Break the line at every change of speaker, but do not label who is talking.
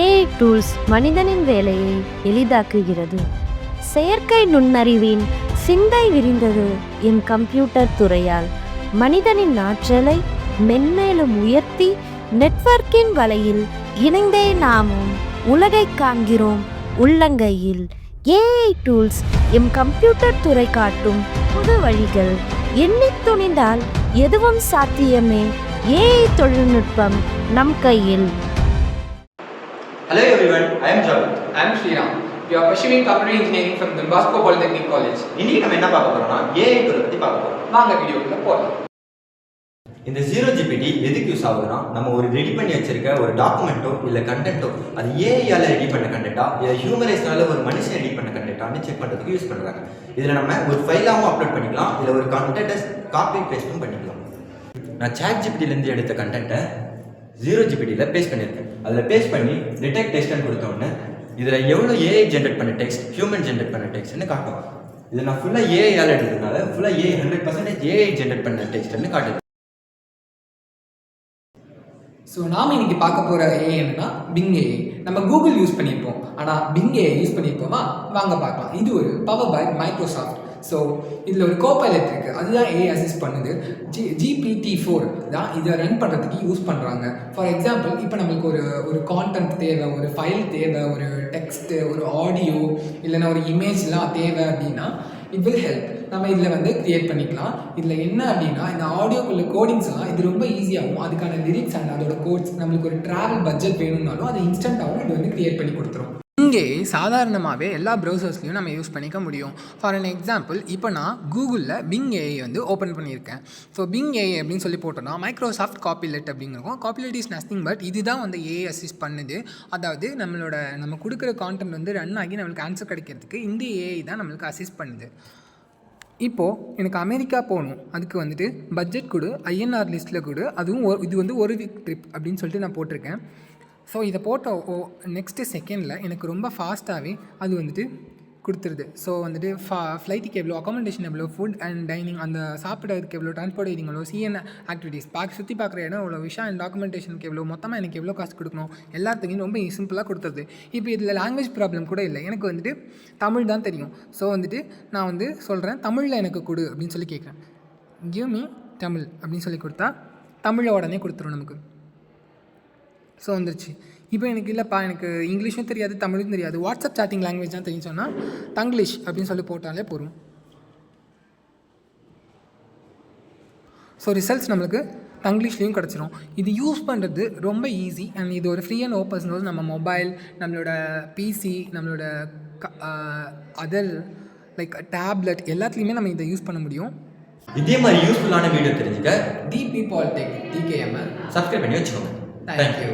AI tools மனிதனின் வேலையை எளிதாக்குகிறது. செயற்கை நுண்ணறிவின் சிந்தை விரிந்தது என் கம்ப்யூட்டர் துறையால். மனிதனின் ஆற்றலை மென்மேலும் உயர்த்தி நெட்வொர்க்கின் வலையில் இணைந்தே நாமும் உலகை காண்கிறோம் உள்ளங்கையில். ஏஐ டூல்ஸ் எம் கம்ப்யூட்டர் துறை காட்டும் புது வழிகள். எண்ணித் துணிந்தால் எதுவும் சாத்தியமே. ஏஐ தொழில்நுட்பம் நம் கையில்.
Hello everyone, I am Javed.
I am Sriram. We are pursuing computer engineering from Don Bosco Polytechnic College.
இன்னைக்கு நம்ம என்ன பார்க்க போறோம்னா ஏஐ டூலை பத்தி பார்க்க போறோம்.
வாங்க வீடியோக்குள்ள போகலாம்.
இந்த ZeroGPT எதுக்கு யூஸ் ஆகுதுன்னா, நம்ம ஒரு ரெடி பண்ணி வச்சிருக்க ஒரு டாக்குமெண்ட்டோ இல்ல கண்டென்ட்டோ அது ஏஐயால ரெடி பண்ண கண்டென்ட்டா இல்ல ஹியூமரைஸ்னால ஒரு மனுஷன் ரெடி பண்ண கண்டென்ட்டான்னு செக் பண்றதுக்கு யூஸ் பண்றாங்க. இதுல நம்ம ஒரு ஃபைலாவும் அப்லோட் பண்ணிக்கலாம், இல்ல ஒரு கண்டென்ட்டை காப்பி பேஸ்டும் பண்ணிக்கலாம். நான் ChatGPTல இருந்து எடுத்த கண்டென்ட்டை ZeroGPTல பேஸ்ட் பண்ணியிருக்கேன். அதில் பேஸ்ட் பண்ணி டிடெக்ட் டெக்ஸ்ட்னு கொடுத்தோன்னே இதில் எவ்வளோ ஏஐ ஜென்ரேட் பண்ண டெக்ஸ்ட், ஹியூமன் ஜென்ரேட் பண்ண டெக்ஸ்ட்னு காட்டும். இது நான் ஃபுல்லாக ஏஐயால் எடுத்ததுனால ஃபுல்லாக 100% ஏஐ ஜென்ரேட் பண்ண டெக்ஸ்ட்னு காட்டுது.
ஸோ நாம் இன்னைக்கு பார்க்க போகிற ஏஐ என்னன்னா பிங் ஏஐ. நம்ம கூகுள் யூஸ் பண்ணியிருப்போம், ஆனால் பிங் ஏஐ யூஸ் பண்ணியிருப்போமா? வாங்க பார்க்கலாம். இது ஒரு பவர் பை மைக்ரோசாஃப்ட். ஸோ இதில் ஒரு கோபைலட் இருக்குது, அதுதான் ஏஐ அசிஸ்ட் பண்ணுது. GPT-4 தான் இதை ரன் பண்ணுறதுக்கு யூஸ் பண்ணுறாங்க. ஃபார் எக்ஸாம்பிள், இப்போ நம்மளுக்கு ஒரு கான்டென்ட் தேவை, ஒரு ஃபைல் தேவை, ஒரு டெக்ஸ்ட்டு, ஒரு ஆடியோ இல்லைன்னா ஒரு இமேஜ்லாம் தேவை அப்படின்னா இட் வில் ஹெல்ப். நம்ம இதில் க்ரியேட் பண்ணிக்கலாம். இதில் என்ன அப்படின்னா, இந்த ஆடியோக்குள்ள கோடிங்ஸ் எல்லாம் இது ரொம்ப ஈஸியாகவும், அதுக்கான லிரிக்ஸ் அண்ட் அதோட கோட்ஸ், நம்மளுக்கு ஒரு ட்ராவல் பட்ஜெட் வேணும்னாலும் அது இன்ஸ்டண்ட்டாகவும் இது க்ரியேட் பண்ணி கொடுத்துரும். இங்கே சாதாரணமாகவே எல்லா ப்ரௌசர்ஸ்லையும் நம்ம யூஸ் பண்ணிக்க முடியும். ஃபார் அன் எக்ஸாம்பிள், இப்போ நான் கூகுளில் பிங் ஏஐ ஓப்பன் பண்ணியிருக்கேன். ஸோ பிங் ஏஐ அப்படின்னு சொல்லி போட்டோன்னா மைக்ரோசாஃப்ட் காப்பிலெட் அப்படிங்கிறோம். காப்பிலெட் இஸ் நத்திங் பட் இதுதான் ஏஐ அசிஸ்ட் பண்ணுது. அதாவது நம்ம கொடுக்குற கான்டென்ட் ரன் ஆகி நம்மளுக்கு ஆன்சர் கிடைக்கிறதுக்கு இந்த ஏஐ தான் நம்மளுக்கு அசிஸ்ட் பண்ணுது. இப்போது எனக்கு அமெரிக்கா போகணும், அதுக்கு பட்ஜெட் கொடு, ஐஎன்ஆர் லிஸ்ட்டில் கொடு, அதுவும் இது ஒரு வீக் ட்ரிப் அப்படின்னு சொல்லிட்டு நான் போட்டிருக்கேன். ஸோ இதை போட்ட நெக்ஸ்ட்டு செகண்டில் எனக்கு ரொம்ப ஃபாஸ்ட்டாகவே அது கொடுத்துருது. ஸோ ஃப்ளைட்டுக்கு எவ்வளோ, அக்காமடேஷன் எவ்வளோ, ஃபுட் அண்ட் டைனிங், அந்த சாப்பிட்றதுக்கு எவ்வளோ, டிரான்ஸ்போர்ட் எவ்வளோ, சிஎன் ஆக்டிவிட்டீஸ் சுற்றி பார்க்குற இடம் எவ்வளோ, விஷயம் அண்ட் டாக்குமெண்டேஷனுக்கு எவ்வளோ, மொத்தமாக எனக்கு எவ்வளோ காசு கொடுக்கணும், எல்லாத்துக்கும் ரொம்ப சிம்பிளாக கொடுத்துருது. இப்போ இதில் லாங்குவேஜ் ப்ராப்ளம் கூட இல்லை. எனக்கு தமிழ் தான் தெரியும். ஸோ நான் சொல்கிறேன், தமிழில் எனக்கு கொடு அப்படின்னு சொல்லி கேட்குறேன். கிவ் மீ தமிழ் அப்படின்னு சொல்லி கொடுத்தா தமிழை உடனே கொடுத்துரும் நமக்கு. ஸோ வந்துருச்சு. இப்போ எனக்கு இல்லைப்பா, எனக்கு இங்கிலீஷும் தெரியாது, தமிழும் தெரியாது, வாட்ஸ்அப் சாட்டிங் லாங்குவேஜ் தான் தெரியும் சொன்னால் தங்கிலீஷ் அப்படின்னு சொல்லி போட்டாலே போதும். ஸோ ரிசல்ட்ஸ் நம்மளுக்கு தங்கிலீஷ்லேயும் கிடச்சிரும். இது யூஸ் பண்ணுறது ரொம்ப ஈஸி அண்ட் இது ஒரு ஃப்ரீ அண்ட் ஓப்பன். நம்ம மொபைல், நம்மளோட பிசி, நம்மளோட அதர் லைக் டேப்லெட் எல்லாத்துலேயுமே நம்ம இதை யூஸ் பண்ண முடியும்.
இதே மாதிரி யூஸ்ஃபுல்லான வீடியோ தெரிஞ்சுக்க
டிபி பாலிடெக் DKM
சப்ஸ்கிரைப் பண்ணி வச்சுக்கோங்க.
Thank you.